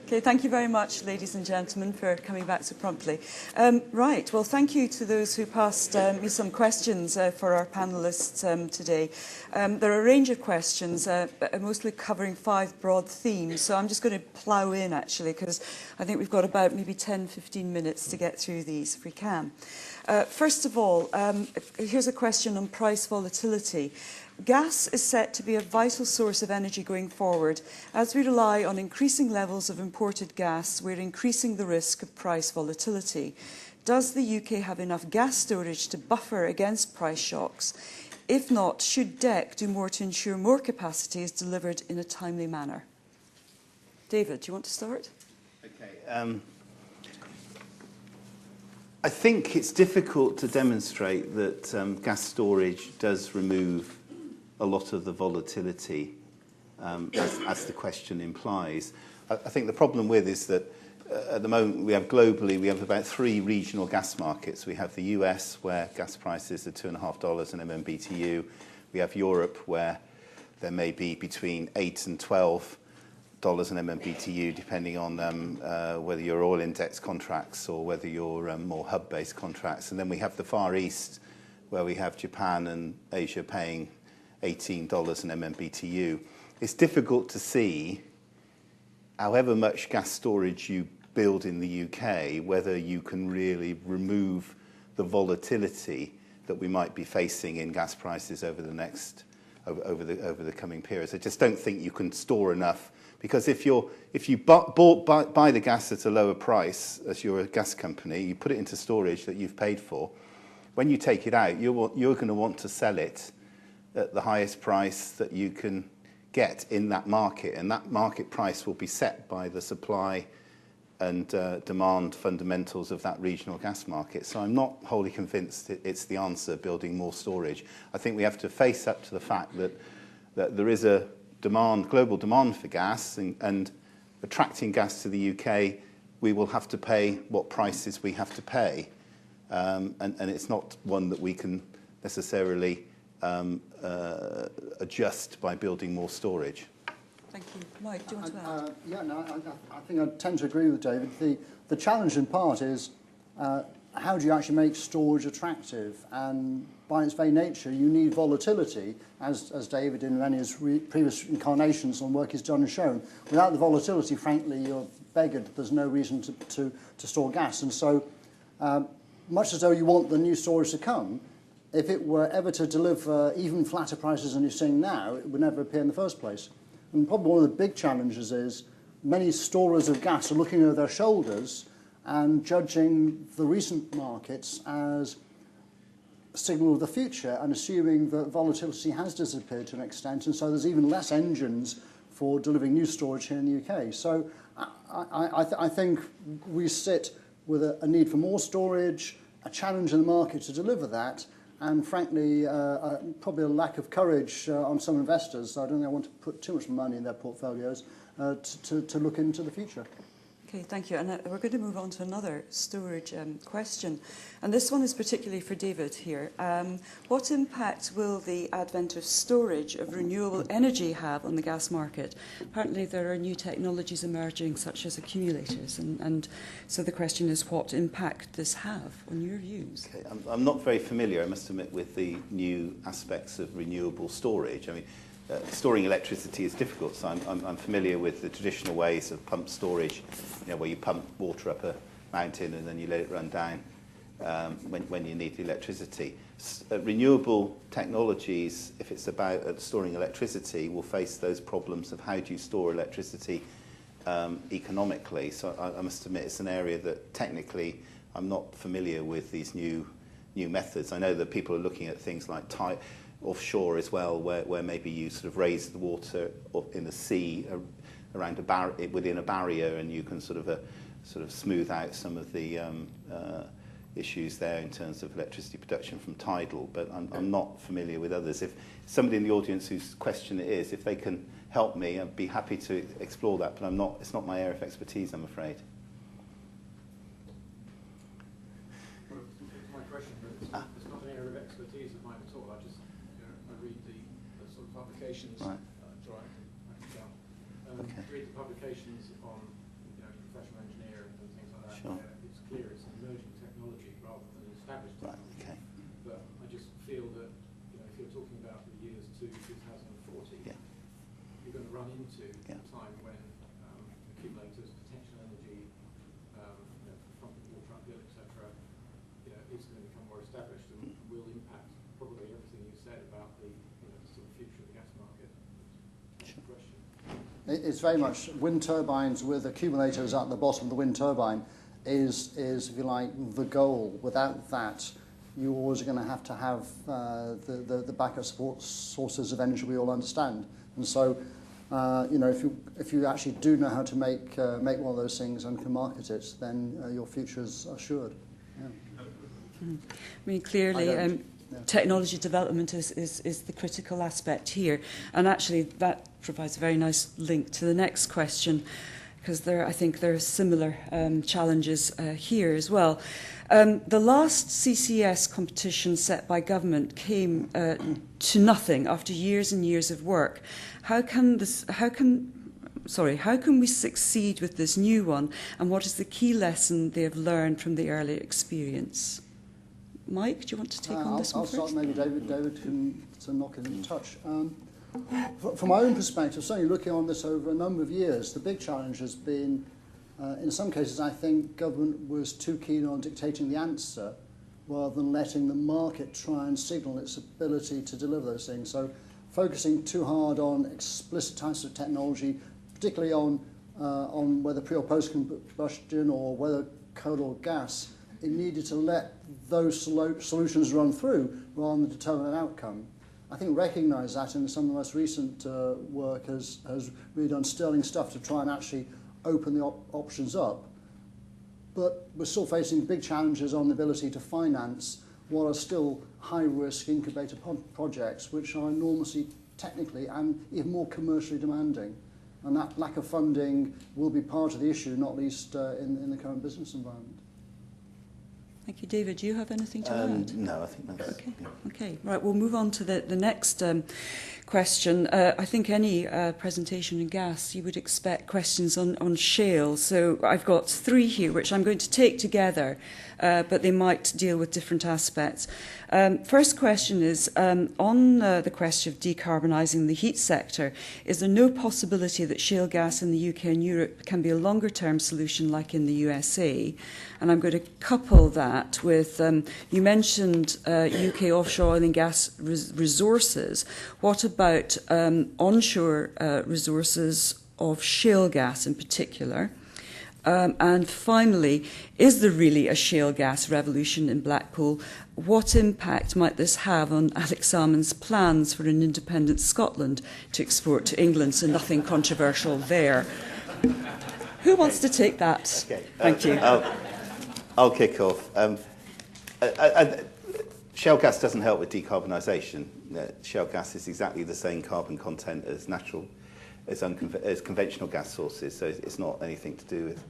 Okay, thank you very much, ladies and gentlemen, for coming back so promptly. Right, well, thank you to those who passed me some questions for our panellists today. There are a range of questions, mostly covering 5 broad themes, so I'm just going to plough in, actually, because I think we've got about maybe 10, 15 minutes to get through these, if we can. First of all, here's a question on price volatility. Gas is set to be a vital source of energy going forward. As we rely on increasing levels of imported gas, we're increasing the risk of price volatility. Does the UK have enough gas storage to buffer against price shocks? If not, should DEC do more to ensure more capacity is delivered in a timely manner? David, do you want to start? Okay. I think it's difficult to demonstrate that gas storage does remove a lot of the volatility, as the question implies. I think the problem with is that at the moment we have about 3 regional gas markets. We have the US, where gas prices are $2.50 an MMBTU. We have Europe, where there may be between $8 and $12 an MMBTU, depending on whether you're oil index contracts or whether you're more hub-based contracts. And then we have the Far East, where we have Japan and Asia paying $18 an MMBTU. It's difficult to see, however much gas storage you build in the UK, whether you can really remove the volatility that we might be facing in gas prices over the coming periods. I just don't think you can store enough, because if you buy the gas at a lower price as you're a gas company, you put it into storage that you've paid for. When you take it out, you're going to want to sell it at the highest price that you can get in that market, and that market price will be set by the supply and demand fundamentals of that regional gas market. So I'm not wholly convinced it's the answer, building more storage. I think we have to face up to the fact that there is a global demand for gas, and attracting gas to the UK, we will have to pay what prices we have to pay, and it's not one that we can necessarily adjust by building more storage. Thank you. Mike, do you want to add? I think I tend to agree with David. The challenge in part is how do you actually make storage attractive? And by its very nature, you need volatility, as David in many of his previous incarnations on work he's done has shown. Without the volatility, frankly, you're beggared. There's no reason to store gas. And so, much as though you want the new storage to come, if it were ever to deliver even flatter prices than you're seeing now, it would never appear in the first place. And probably one of the big challenges is many storers of gas are looking over their shoulders and judging the recent markets as a signal of the future and assuming that volatility has disappeared to an extent, and so there's even less engines for delivering new storage here in the UK. So I think we sit with a need for more storage, a challenge in the market to deliver that, and frankly, probably a lack of courage on some investors. So I don't think I want to put too much money in their portfolios to look into the future. Okay, thank you. And we're going to move on to another storage question. And this one is particularly for David here. What impact will the advent of storage of renewable energy have on the gas market? Apparently there are new technologies emerging, such as accumulators. And so the question is, what impact this have on your views? Okay, I'm not very familiar, I must admit, with the new aspects of renewable storage. I mean, storing electricity is difficult, so I'm familiar with the traditional ways of pump storage, where you pump water up a mountain and then you let it run down when you need the electricity. Renewable technologies, if it's about storing electricity, will face those problems of how do you store electricity economically. So I must admit it's an area that technically I'm not familiar with these new methods. I know that people are looking at things like offshore as well, where maybe you sort of raise the water up in the sea around within a barrier, and you can sort of smooth out some of the issues there in terms of electricity production from tidal. But I'm not familiar with others. If somebody in the audience whose question it is, if they can help me, I'd be happy to explore that. But it's not my area of expertise, I'm afraid. Well, it's my question, but it's not an area of expertise of mine at all. I read the sort of publications. Right. Read the publications on professional engineer and things like that, Sure. where it's clear it's an emerging technology rather than an established Right, technology. okay. But I just feel that, if you're talking about the years to 2040, Yeah. you're going to run into Yeah. a time when accumulators, potential energy, from the water uphill, etc., is going to become more established and will impact probably everything you said about the sort of future of the gas market. That's the question. It's very much wind turbines with accumulators at the bottom of the wind turbine is if you like, the goal. Without that, you're always going to have the backup support sources of energy we all understand. And so, if you actually do know how to make one of those things and can market it, then your future is assured. Yeah. I mean, clearly, Yeah. technology development is the critical aspect here. And actually, that provides a very nice link to the next question, because I think there are similar challenges here as well. The last CCS competition set by government came to nothing after years and years of work. How can we succeed with this new one, and what is the key lesson they have learned from the earlier experience? Mike, do you want to take on this one I'll first? start, maybe David can knock it in touch. From my own perspective, certainly looking on this over a number of years, the big challenge has been, in some cases, I think government was too keen on dictating the answer rather than letting the market try and signal its ability to deliver those things. So focusing too hard on explicit types of technology, particularly on whether pre or post combustion or whether coal or gas, it needed to let those solutions run through rather than determine an outcome. I think recognise that in some of the most recent work has really done sterling stuff to try and actually open the options up. But we're still facing big challenges on the ability to finance what are still high-risk incubator projects, which are enormously technically and even more commercially demanding. And that lack of funding will be part of the issue, not least in the current business environment. Thank you. David, do you have anything to add? No, I think that's... Okay. Yeah. Okay. Right. We'll move on to the next question. I think any presentation in gas, you would expect questions on shale. So I've got 3 here, which I'm going to take together, but they might deal with different aspects. First question is, on the question of decarbonising the heat sector, is there no possibility that shale gas in the UK and Europe can be a longer-term solution like in the USA? And I'm going to couple that with, you mentioned UK offshore oil and gas resources. What about onshore resources of shale gas in particular? And finally, is there really a shale gas revolution in Blackpool? What impact might this have on Alex Salmond's plans for an independent Scotland to export to England? So nothing controversial there. Who wants to take that? Okay. Thank you. I'll kick off. Shale gas doesn't help with decarbonisation. Shale gas is exactly the same carbon content as conventional gas sources, so it's not anything to do with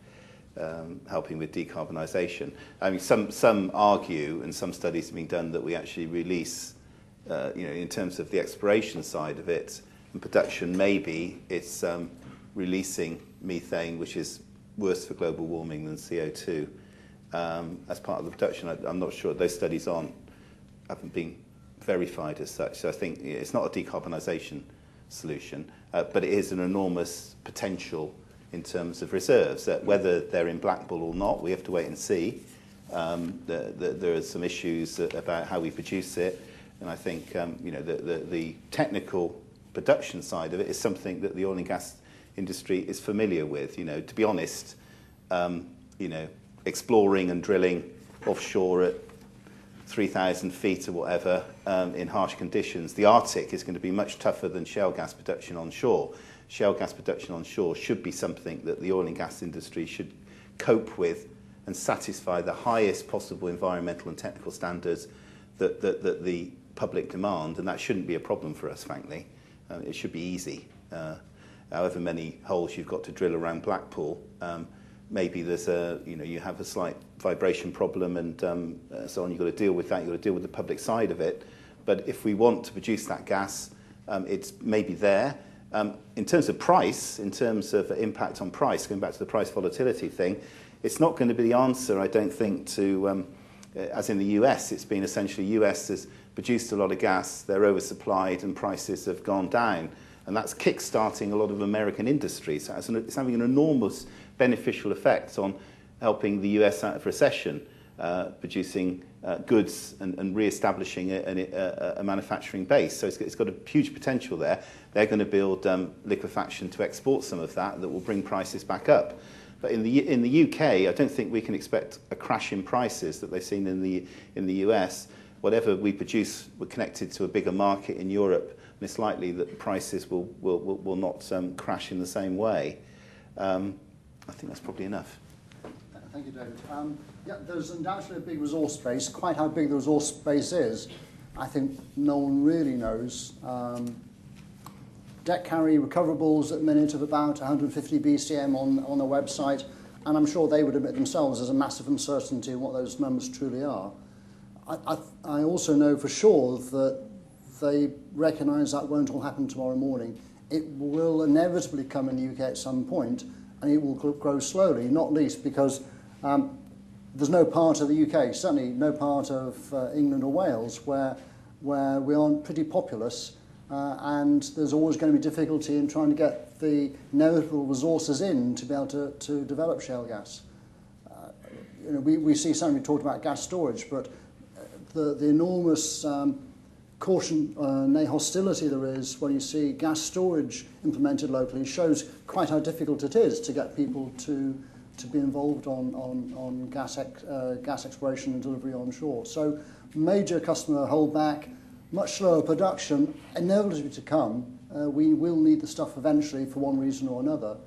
helping with decarbonisation. I mean, some argue, and some studies have been done, that we actually release, in terms of the exploration side of it and production, maybe it's releasing methane, which is worse for global warming than CO2. As part of the production, I'm not sure. Those studies haven't been verified as such. So I think it's not a decarbonisation solution, but it is an enormous potential in terms of reserves. Whether they're in Blackpool or not, we have to wait and see. There are some issues about how we produce it, and I think the technical production side of it is something that the oil and gas industry is familiar with. To be honest, exploring and drilling offshore at 3,000 feet or whatever in harsh conditions. The Arctic is going to be much tougher than shale gas production onshore. Shale gas production onshore should be something that the oil and gas industry should cope with and satisfy the highest possible environmental and technical standards that the public demand, and that shouldn't be a problem for us, frankly. It should be easy. However many holes you've got to drill around Blackpool, maybe there's you have a slight vibration problem and so on. You've got to deal with that. You've got to deal with the public side of it. But if we want to produce that gas, it's maybe there. In terms of price, in terms of impact on price, going back to the price volatility thing, it's not going to be the answer, I don't think, to, as in the US, it's been essentially US has produced a lot of gas, they're oversupplied and prices have gone down. And that's kick-starting a lot of American industries. So it's having an enormous beneficial effect on helping the US out of recession, producing goods and re-establishing a manufacturing base. So it's got a huge potential there. They're going to build liquefaction to export some of that will bring prices back up. But in the UK, I don't think we can expect a crash in prices that they've seen in the US. Whatever we produce, we're connected to a bigger market in Europe, and it's likely that prices will not crash in the same way. I think that's probably enough. Thank you, David. Yeah, there's undoubtedly a big resource base. Quite how big the resource base is, I think no one really knows. Debt carry recoverables at the minute of about 150 BCM on their website, and I'm sure they would admit themselves there's a massive uncertainty in what those numbers truly are. I also know for sure that they recognise that won't all happen tomorrow morning. It will inevitably come in the UK at some point, and it will grow slowly, not least because there's no part of the UK, certainly no part of England or Wales, where we aren't pretty populous, and there's always going to be difficulty in trying to get the inevitable resources in to be able to develop shale gas. We see something, we talked about gas storage, but the enormous caution, nay hostility there is when you see gas storage implemented locally shows quite how difficult it is to get people to be involved on gas exploration and delivery onshore. So major customer holdback, much slower production, inevitably to come. We will need the stuff eventually for one reason or another,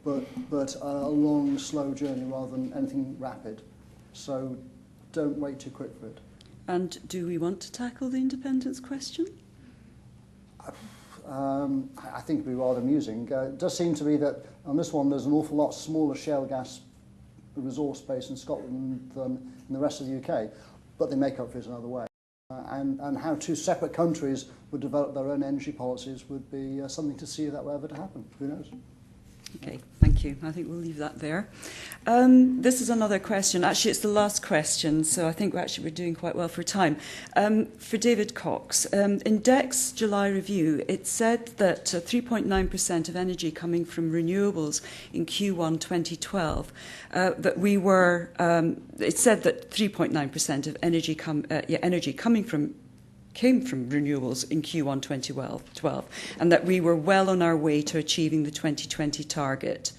but a long, slow journey rather than anything rapid. So don't wait too quick for it. And do we want to tackle the independence question? I think it would be rather amusing. It does seem to be that on this one there's an awful lot smaller shale gas resource base in Scotland than in the rest of the UK, but they make up for it another way. And how two separate countries would develop their own energy policies would be something to see if that were ever to happen. Who knows? Okay, thank you. I think we'll leave that there. This is another question. Actually, it's the last question, so I think we're doing quite well for time. For David Cox, in DEC's July review, it said that 3.9% of energy coming from renewables in Q1 2012, that we were, it said that 3.9% of energy came from renewables in Q1 2012, and that we were well on our way to achieving the 2020 target.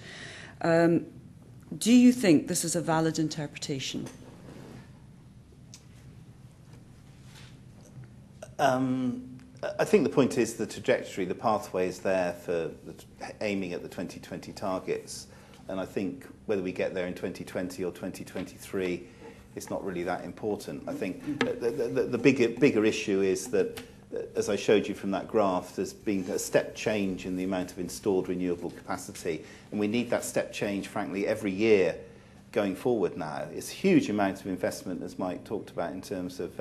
Do you think this is a valid interpretation? I think the point is the trajectory, the pathway is there for aiming at the 2020 targets, and I think whether we get there in 2020 or 2023, it's not really that important. I think the bigger issue is that, as I showed you from that graph, there's been a step change in the amount of installed renewable capacity, and we need that step change, frankly, every year going forward now. It's a huge amount of investment, as Mike talked about, in terms of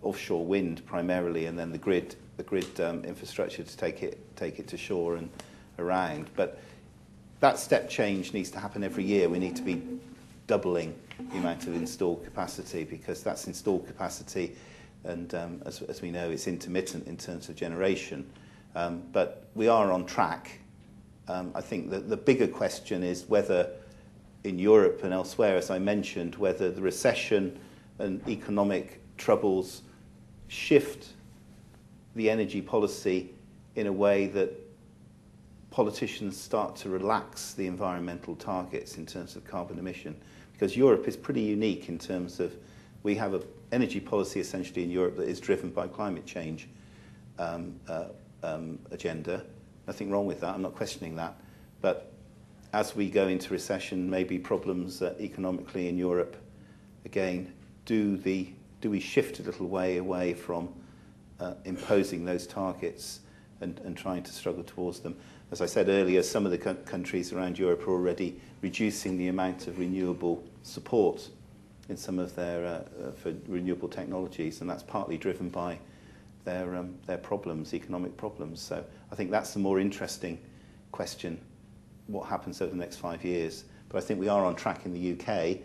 offshore wind primarily, and then the grid infrastructure to take it to shore and around. But that step change needs to happen every year. We need to be doubling the amount of installed capacity, because that's installed capacity, and as we know, it's intermittent in terms of generation. But we are on track. I think that the bigger question is whether in Europe and elsewhere, as I mentioned, whether the recession and economic troubles shift the energy policy in a way that politicians start to relax the environmental targets in terms of carbon emission. Because Europe is pretty unique in terms of we have an energy policy essentially in Europe that is driven by climate change agenda. Nothing wrong with that, I'm not questioning that. But as we go into recession, maybe problems economically in Europe, again, do we shift a little way away from imposing those targets and trying to struggle towards them? As I said earlier, some of the countries around Europe are already reducing the amount of renewable support in some of their for renewable technologies, and that's partly driven by their problems, economic problems. So I think that's the more interesting question, what happens over the next 5 years. But I think we are on track in the UK.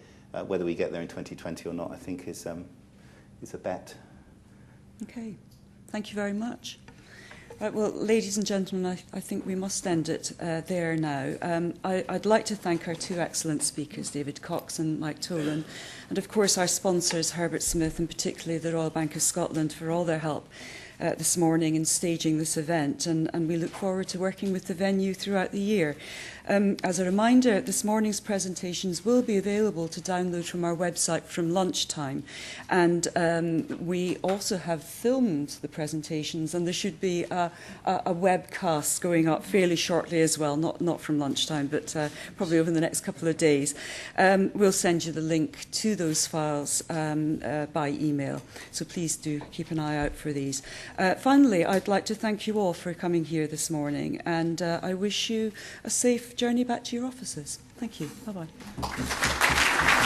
Whether we get there in 2020 or not, I think is a bet. Okay, thank you very much. Right, well, ladies and gentlemen, I think we must end it there now. I'd like to thank our two excellent speakers, David Cox and Mike Tolan, and of course our sponsors, Herbert Smith, and particularly the Royal Bank of Scotland, for all their help this morning in staging this event, and we look forward to working with the venue throughout the year. As a reminder, this morning's presentations will be available to download from our website from lunchtime, and we also have filmed the presentations, and there should be a webcast going up fairly shortly as well, not from lunchtime, but probably over the next couple of days. We'll send you the link to those files by email, so please do keep an eye out for these. Finally, I'd like to thank you all for coming here this morning, and I wish you a safe journey back to your offices. Thank you. Bye-bye.